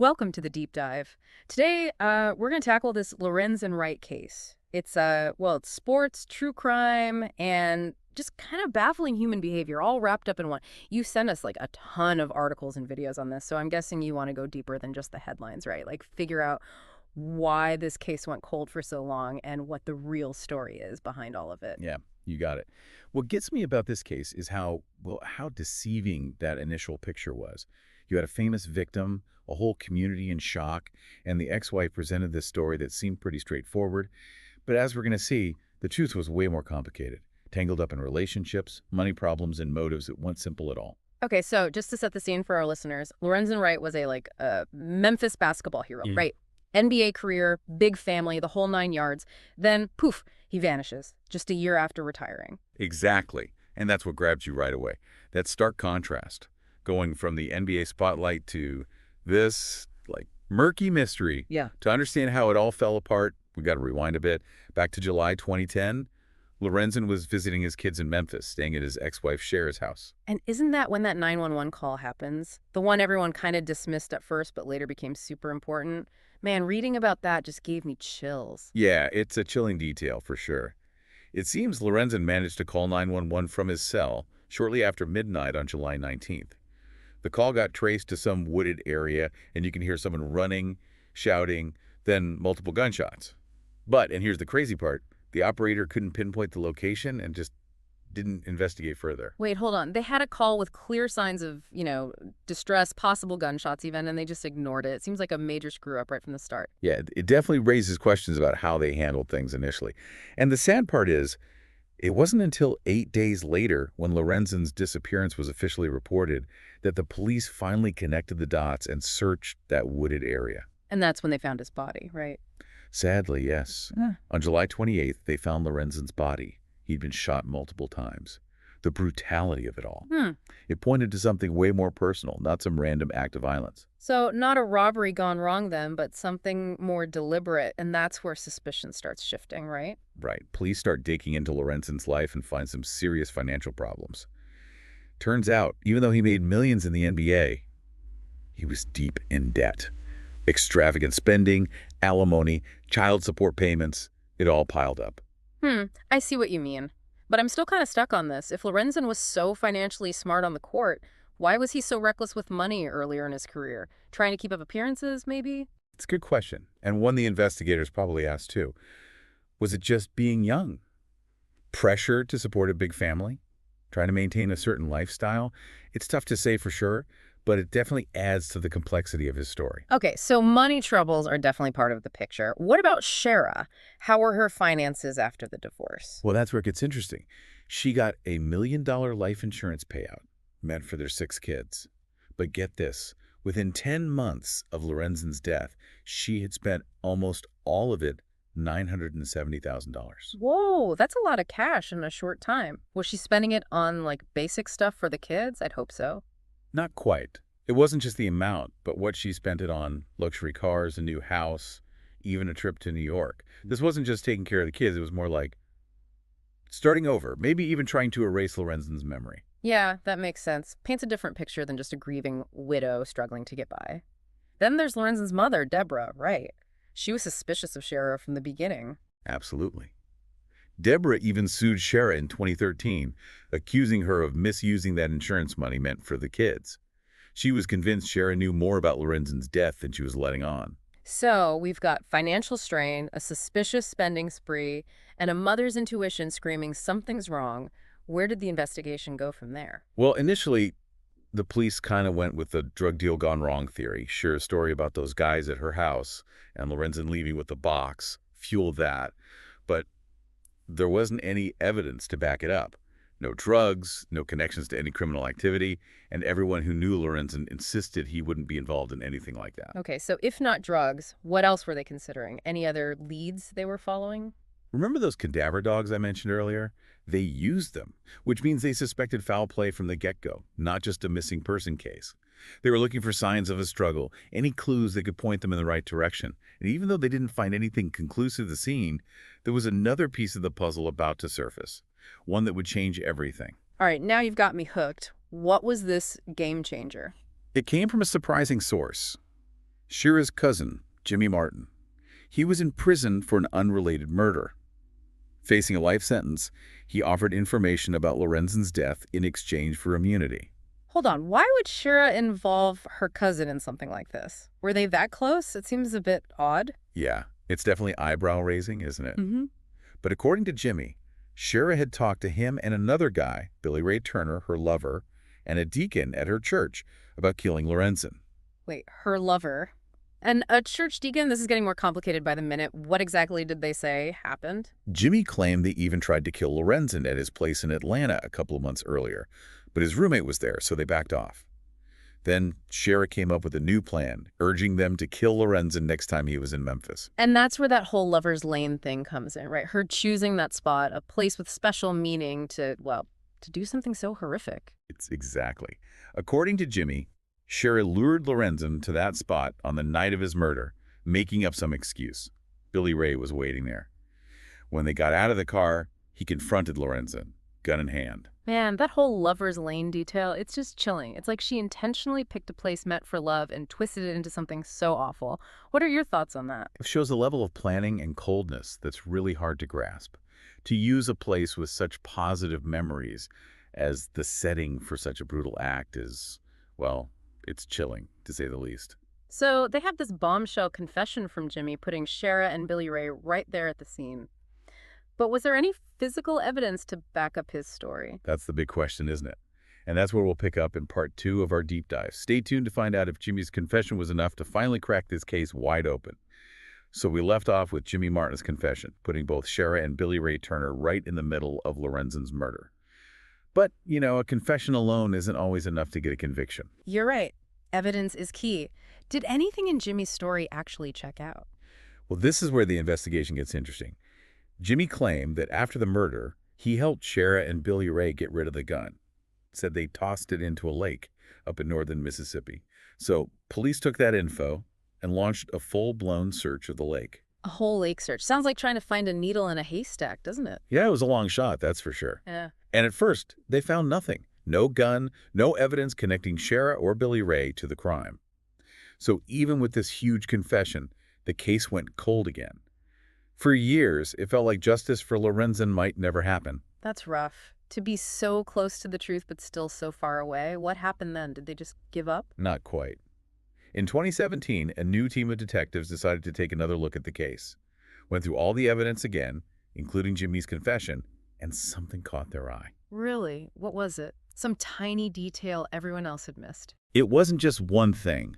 Welcome to the deep dive. Today, we're going to tackle this Lorenzen Wright case. It's sports, true crime, and just kind of baffling human behavior, all wrapped up in one. You sent us like a ton of articles and videos on this, so I'm guessing you want to go deeper than just the headlines, right? Like figure out why this case went cold for so long and what the real story is behind all of it. Yeah, you got it. What gets me about this case is how deceiving that initial picture was. You had a famous victim, a whole community in shock, and the ex-wife presented this story that seemed pretty straightforward. But as we're going to see, the truth was way more complicated, tangled up in relationships, money problems, and motives that weren't simple at all. Okay, so just to set the scene for our listeners, Lorenzen Wright was a Memphis basketball hero, right? NBA career, big family, the whole nine yards. Then, poof, he vanishes just a year after retiring. Exactly. And that's what grabs you right away. That stark contrast, going from the NBA spotlight to this, like, murky mystery. Yeah. To understand how it all fell apart, we got to rewind a bit. Back to July 2010, Lorenzen was visiting his kids in Memphis, staying at his ex-wife Cher's house. And isn't that when that 911 call happens? The one everyone kind of dismissed at first, but later became super important? Man, reading about that just gave me chills. Yeah, it's a chilling detail for sure. It seems Lorenzen managed to call 911 from his cell shortly after midnight on July 19th. The call got traced to some wooded area, and you can hear someone running, shouting, then multiple gunshots. But, and here's the crazy part, the operator couldn't pinpoint the location and just didn't investigate further. Wait, hold on. They had a call with clear signs of, distress, possible gunshots even, and they just ignored it. It seems like a major screw-up right from the start. Yeah, it definitely raises questions about how they handled things initially. And the sad part is, it wasn't until 8 days later, when Lorenzen's disappearance was officially reported, that the police finally connected the dots and searched that wooded area. And that's when they found his body, right? Sadly, yes. On July 28th, they found Lorenzen's body. He'd been shot multiple times. The brutality of it all. It pointed to something way more personal, not some random act of violence. So not a robbery gone wrong then, but something more deliberate, and that's where suspicion starts shifting, right? Right. Police start digging into Lorenzen's life and find some serious financial problems. Turns out, even though he made millions in the NBA, he was deep in debt. Extravagant spending, alimony, child support payments, it all piled up. I see what you mean. But I'm still kind of stuck on this. If Lorenzen was so financially smart on the court, why was he so reckless with money earlier in his career? Trying to keep up appearances, maybe? It's a good question, and one the investigators probably asked too. Was it just being young? Pressure to support a big family? Trying to maintain a certain lifestyle? It's tough to say for sure, but it definitely adds to the complexity of his story. Okay, so money troubles are definitely part of the picture. What about Shara? How were her finances after the divorce? Well, that's where it gets interesting. She got a $1 million life insurance payout meant for their 6 kids. But get this, within 10 months of Lorenzen's death, she had spent almost all of it, $970,000. Whoa, that's a lot of cash in a short time. Was she spending it on, like, basic stuff for the kids? I'd hope so. Not quite. It wasn't just the amount, but what she spent it on: luxury cars, a new house, even a trip to New York. This wasn't just taking care of the kids, it was more like starting over, maybe even trying to erase Lorenzen's memory. Yeah, that makes sense. Paints a different picture than just a grieving widow struggling to get by. Then there's Lorenzen's mother, Deborah, right? She was suspicious of Shara from the beginning. Absolutely. Deborah even sued Shara in 2013, accusing her of misusing that insurance money meant for the kids. She was convinced Shara knew more about Lorenzen's death than she was letting on. So we've got financial strain, a suspicious spending spree, and a mother's intuition screaming something's wrong. Where did the investigation go from there? Well, initially, the police kind of went with the drug deal gone wrong theory. Shara's story about those guys at her house and Lorenzen leaving with the box fueled that. But there wasn't any evidence to back it up. No drugs, no connections to any criminal activity, and everyone who knew Lorenzen insisted he wouldn't be involved in anything like that. Okay, so if not drugs, what else were they considering? Any other leads they were following? Remember those cadaver dogs I mentioned earlier? They used them, which means they suspected foul play from the get-go, not just a missing person case. They were looking for signs of a struggle, any clues that could point them in the right direction. And even though they didn't find anything conclusive to the scene, there was another piece of the puzzle about to surface, one that would change everything. All right, now you've got me hooked. What was this game changer? It came from a surprising source. Shira's cousin, Jimmy Martin. He was in prison for an unrelated murder. Facing a life sentence, he offered information about Lorenzen's death in exchange for immunity. Hold on, why would Shira involve her cousin in something like this? Were they that close? It seems a bit odd. Yeah, it's definitely eyebrow-raising, isn't it? Mm-hmm. But according to Jimmy, Shira had talked to him and another guy, Billy Ray Turner, her lover, and a deacon at her church about killing Lorenzen. Wait, her lover. And a church deacon? This is getting more complicated by the minute. What exactly did they say happened? Jimmy claimed they even tried to kill Lorenzen at his place in Atlanta a couple of months earlier, but his roommate was there, so they backed off. Then Shira came up with a new plan, urging them to kill Lorenzen next time he was in Memphis. And that's where that whole lover's lane thing comes in, right? Her choosing that spot, a place with special meaning to, well, to do something so horrific. It's exactly. According to Jimmy, Shira lured Lorenzen to that spot on the night of his murder, making up some excuse. Billy Ray was waiting there. When they got out of the car, he confronted Lorenzen, gun in hand. Man, that whole lover's lane detail, it's just chilling. It's like she intentionally picked a place meant for love and twisted it into something so awful. What are your thoughts on that? It shows a level of planning and coldness that's really hard to grasp. To use a place with such positive memories as the setting for such a brutal act is, well, it's chilling, to say the least. So they have this bombshell confession from Jimmy putting Shara and Billy Ray right there at the scene. But was there any physical evidence to back up his story? That's the big question, isn't it? And that's where we'll pick up in part 2 of our deep dive. Stay tuned to find out if Jimmy's confession was enough to finally crack this case wide open. So we left off with Jimmy Martin's confession, putting both Shara and Billy Ray Turner right in the middle of Lorenzen's murder. But, a confession alone isn't always enough to get a conviction. You're right. Evidence is key. Did anything in Jimmy's story actually check out? Well, this is where the investigation gets interesting. Jimmy claimed that after the murder, he helped Shara and Billy Ray get rid of the gun. Said they tossed it into a lake up in northern Mississippi. So police took that info and launched a full-blown search of the lake. A whole lake search. Sounds like trying to find a needle in a haystack, doesn't it? Yeah, it was a long shot, that's for sure. Yeah. And at first, they found nothing. No gun, no evidence connecting Shara or Billy Ray to the crime. So even with this huge confession, the case went cold again. For years, it felt like justice for Lorenzen might never happen. That's rough. To be so close to the truth but still so far away. What happened then? Did they just give up? Not quite. In 2017, a new team of detectives decided to take another look at the case. Went through all the evidence again, including Jimmy's confession, and something caught their eye. Really? What was it? Some tiny detail everyone else had missed. It wasn't just one thing,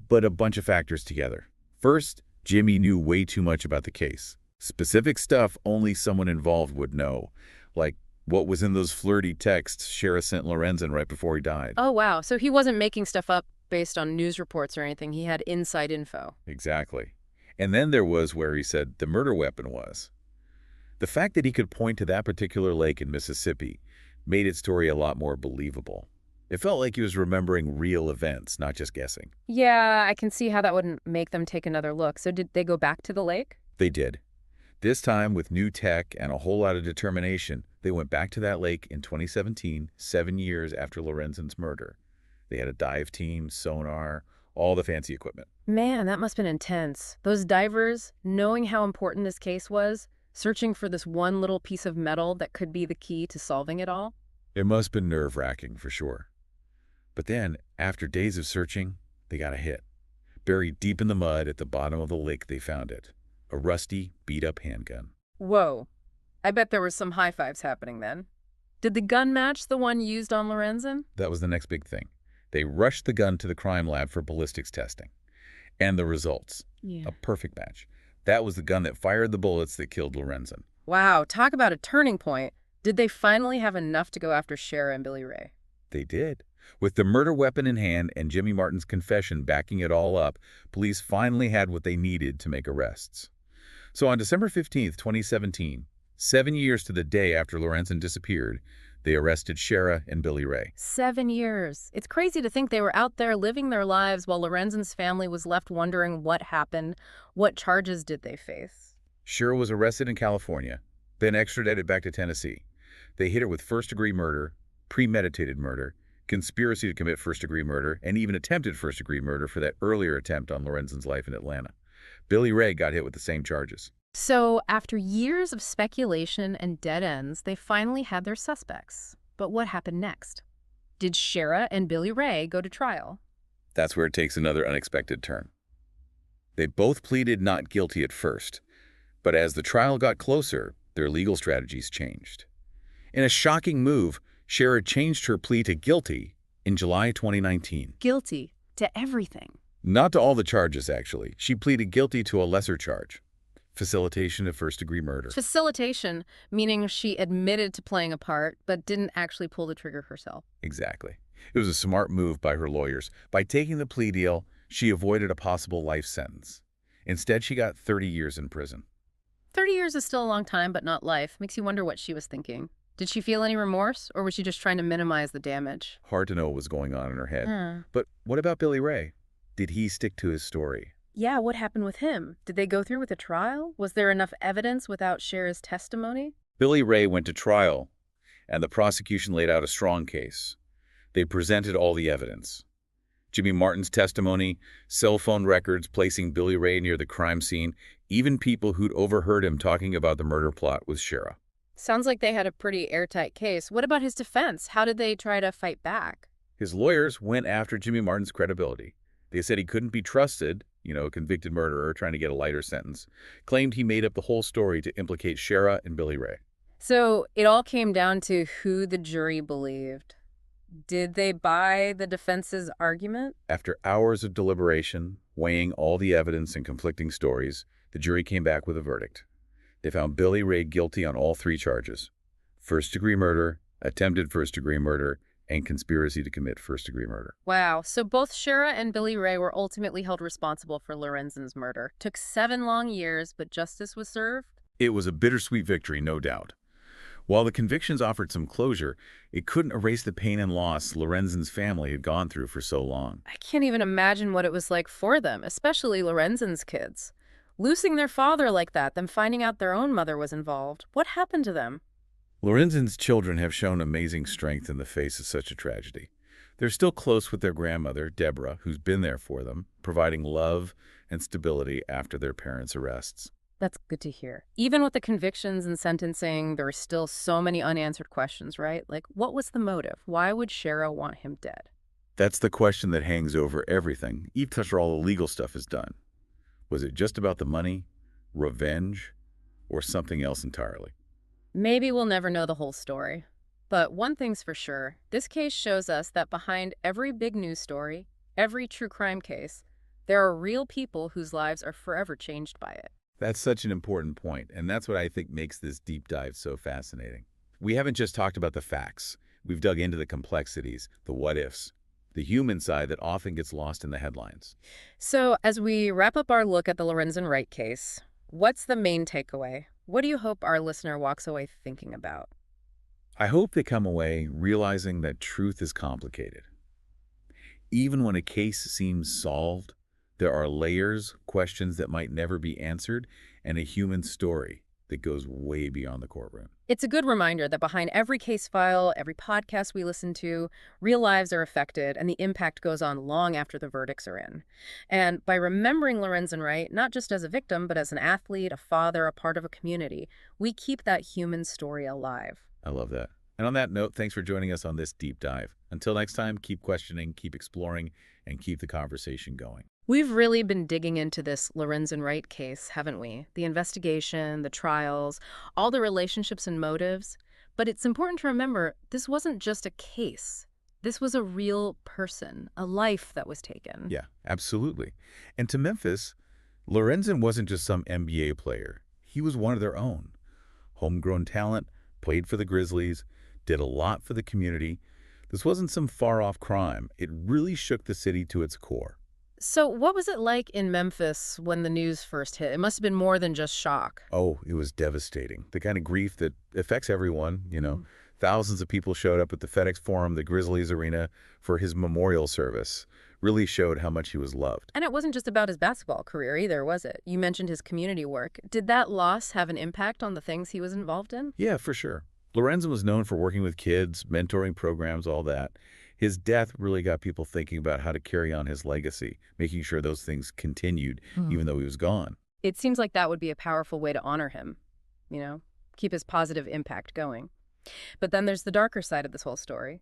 but a bunch of factors together. First, Jimmy knew way too much about the case. Specific stuff only someone involved would know, like what was in those flirty texts Shara sent Lorenzen right before he died. Oh, wow. So he wasn't making stuff up based on news reports or anything. He had inside info. Exactly. And then there was where he said the murder weapon was. The fact that he could point to that particular lake in Mississippi made its story a lot more believable. It felt like he was remembering real events, not just guessing. Yeah, I can see how that wouldn't make them take another look. So did they go back to the lake? They did. This time, with new tech and a whole lot of determination, they went back to that lake in 2017, 7 years after Lorenzen's murder. They had a dive team, sonar, all the fancy equipment. Man, that must have been intense. Those divers, knowing how important this case was, searching for this one little piece of metal that could be the key to solving it all. It must have been nerve-wracking, for sure. But then, after days of searching, they got a hit. Buried deep in the mud at the bottom of the lake, they found it. A rusty, beat-up handgun. Whoa. I bet there were some high fives happening then. Did the gun match the one used on Lorenzen? That was the next big thing. They rushed the gun to the crime lab for ballistics testing. And the results. Yeah. A perfect match. That was the gun that fired the bullets that killed Lorenzen. Wow, talk about a turning point. Did they finally have enough to go after Shara and Billy Ray? They did. With the murder weapon in hand and Jimmy Martin's confession backing it all up, police finally had what they needed to make arrests. So on December 15th, 2017, 7 years to the day after Lorenzen disappeared, they arrested Shara and Billy Ray. 7 years. It's crazy to think they were out there living their lives while Lorenzen's family was left wondering what happened. What charges did they face? Shara was arrested in California, then extradited back to Tennessee. They hit her with first-degree murder, premeditated murder, conspiracy to commit first-degree murder, and even attempted first-degree murder for that earlier attempt on Lorenzen's life in Atlanta. Billy Ray got hit with the same charges. So after years of speculation and dead ends, they finally had their suspects. But what happened next? Did Shara and Billy Ray go to trial? That's where it takes another unexpected turn. They both pleaded not guilty at first, but as the trial got closer, their legal strategies changed. In a shocking move, Shara changed her plea to guilty in July 2019. Guilty to everything. Not to all the charges, actually. She pleaded guilty to a lesser charge, facilitation of first-degree murder. Facilitation, meaning she admitted to playing a part, but didn't actually pull the trigger herself. Exactly. It was a smart move by her lawyers. By taking the plea deal, she avoided a possible life sentence. Instead, she got 30 years in prison. 30 years is still a long time, but not life. Makes you wonder what she was thinking. Did she feel any remorse, or was she just trying to minimize the damage? Hard to know what was going on in her head. But what about Billy Ray? Did he stick to his story? Yeah, what happened with him? Did they go through with a trial? Was there enough evidence without Shara's testimony? Billy Ray went to trial, and the prosecution laid out a strong case. They presented all the evidence. Jimmy Martin's testimony, cell phone records placing Billy Ray near the crime scene, even people who'd overheard him talking about the murder plot with Shara. Sounds like they had a pretty airtight case. What about his defense? How did they try to fight back? His lawyers went after Jimmy Martin's credibility. They said he couldn't be trusted, a convicted murderer trying to get a lighter sentence, claimed he made up the whole story to implicate Shara and Billy Ray. So it all came down to who the jury believed. Did they buy the defense's argument? After hours of deliberation, weighing all the evidence and conflicting stories, the jury came back with a verdict. They found Billy Ray guilty on all 3 charges: first-degree murder, attempted first-degree murder, and conspiracy to commit first-degree murder. Wow. So both Shara and Billy Ray were ultimately held responsible for Lorenzen's murder. Took 7 long years, but justice was served? It was a bittersweet victory, no doubt. While the convictions offered some closure, it couldn't erase the pain and loss Lorenzen's family had gone through for so long. I can't even imagine what it was like for them, especially Lorenzen's kids. Losing their father like that, then finding out their own mother was involved. What happened to them? Lorenzen's children have shown amazing strength in the face of such a tragedy. They're still close with their grandmother, Deborah, who's been there for them, providing love and stability after their parents' arrests. That's good to hear. Even with the convictions and sentencing, there are still so many unanswered questions, right? Like, what was the motive? Why would Shara want him dead? That's the question that hangs over everything, even after all the legal stuff is done. Was it just about the money, revenge, or something else entirely? Maybe we'll never know the whole story. But one thing's for sure, this case shows us that behind every big news story, every true crime case, there are real people whose lives are forever changed by it. That's such an important point, and that's what I think makes this deep dive so fascinating. We haven't just talked about the facts. We've dug into the complexities, the what-ifs, the human side that often gets lost in the headlines. So as we wrap up our look at the Lorenzen Wright case, what's the main takeaway? What do you hope our listener walks away thinking about? I hope they come away realizing that truth is complicated. Even when a case seems solved, there are layers, questions that might never be answered, and a human story that goes way beyond the courtroom. It's a good reminder that behind every case file, every podcast we listen to, real lives are affected, and the impact goes on long after the verdicts are in. And by remembering Lorenzen Wright, not just as a victim, but as an athlete, a father, a part of a community, we keep that human story alive. I love that. And on that note, thanks for joining us on this deep dive. Until next time, keep questioning, keep exploring, and keep the conversation going. We've really been digging into this Lorenzen Wright case, haven't we? The investigation, the trials, all the relationships and motives. But it's important to remember, this wasn't just a case. This was a real person, a life that was taken. Yeah, absolutely. And to Memphis, Lorenzen wasn't just some NBA player. He was one of their own. Homegrown talent, played for the Grizzlies, did a lot for the community. This wasn't some far-off crime. It really shook the city to its core. So what was it like in Memphis when the news first hit? It must have been more than just shock. Oh, it was devastating. The kind of grief that affects everyone. Thousands of people showed up at the FedEx Forum, the Grizzlies Arena, for his memorial service. Really showed how much he was loved. And it wasn't just about his basketball career either, was it? You mentioned his community work. Did that loss have an impact on the things he was involved in? Yeah, for sure. Lorenzen was known for working with kids, mentoring programs, all that. His death really got people thinking about how to carry on his legacy, making sure those things continued Mm. even though he was gone. It seems like that would be a powerful way to honor him, you know, keep his positive impact going. But then there's the darker side of this whole story.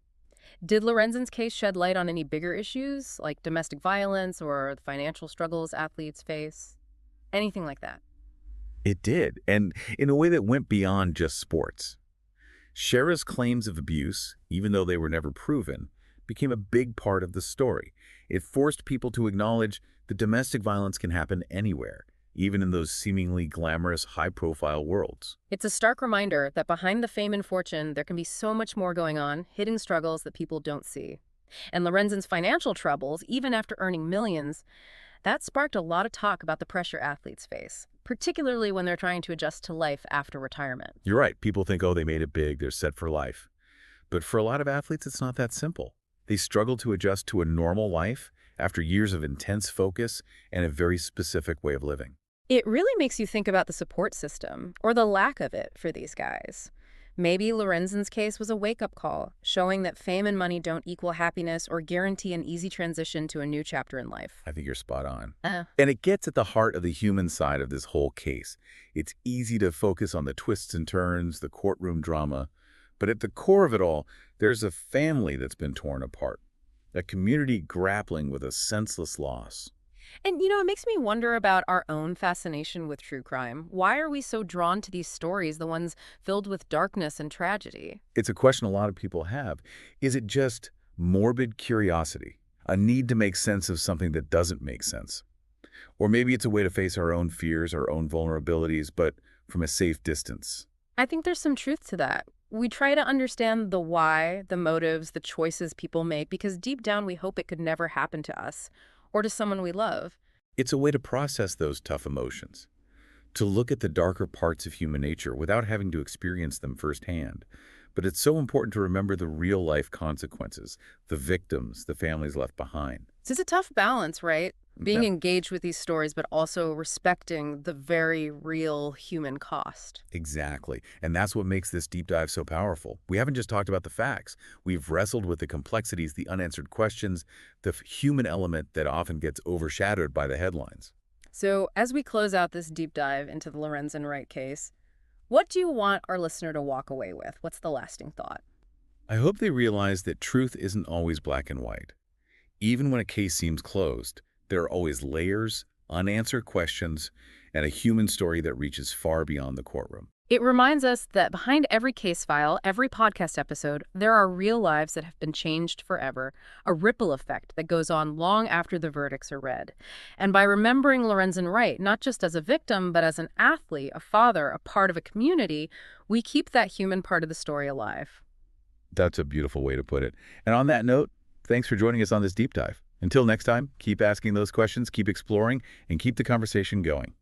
Did Lorenzen's case shed light on any bigger issues, like domestic violence or the financial struggles athletes face? Anything like that? It did, and in a way that went beyond just sports. Shara's claims of abuse, even though they were never proven, became a big part of the story. It forced people to acknowledge that domestic violence can happen anywhere, even in those seemingly glamorous, high-profile worlds. It's a stark reminder that behind the fame and fortune, there can be so much more going on, hidden struggles that people don't see. And Lorenzen's financial troubles, even after earning millions, that sparked a lot of talk about the pressure athletes face, particularly when they're trying to adjust to life after retirement. You're right, people think, oh, they made it big, they're set for life. But for a lot of athletes, it's not that simple. They struggle to adjust to a normal life after years of intense focus and a very specific way of living. It really makes you think about the support system, or the lack of it, for these guys. Maybe Lorenzen's case was a wake-up call, showing that fame and money don't equal happiness or guarantee an easy transition to a new chapter in life. I think you're spot on. Uh, And it gets at the heart of the human side of this whole case. It's easy to focus on the twists and turns, the courtroom drama, but at the core of it all, there's a family that's been torn apart, a community grappling with a senseless loss. And, it makes me wonder about our own fascination with true crime. Why are we so drawn to these stories, the ones filled with darkness and tragedy? It's a question a lot of people have. Is it just morbid curiosity, a need to make sense of something that doesn't make sense? Or maybe it's a way to face our own fears, our own vulnerabilities, but from a safe distance. I think there's some truth to that. We try to understand the why, the motives, the choices people make, because deep down we hope it could never happen to us or to someone we love. It's a way to process those tough emotions, to look at the darker parts of human nature without having to experience them firsthand. But it's so important to remember the real-life consequences, the victims, the families left behind. It's a tough balance, right? Being Yeah, engaged with these stories, but also respecting the very real human cost. exactly. And that's what makes this deep dive so powerful. We haven't just talked about the facts. We've wrestled with the complexities, the unanswered questions, the human element that often gets overshadowed by the headlines. So, as we close out this deep dive into the Lorenzen Wright case, what do you want our listener to walk away with? What's the lasting thought? I hope they realize that truth isn't always black and white. Even when a case seems closed, there are always layers, unanswered questions, and a human story that reaches far beyond the courtroom. It reminds us that behind every case file, every podcast episode, there are real lives that have been changed forever, a ripple effect that goes on long after the verdicts are read. And by remembering Lorenzen Wright, not just as a victim, but as an athlete, a father, a part of a community, we keep that human part of the story alive. That's a beautiful way to put it. And on that note, thanks for joining us on this deep dive. Until next time, keep asking those questions, keep exploring, and keep the conversation going.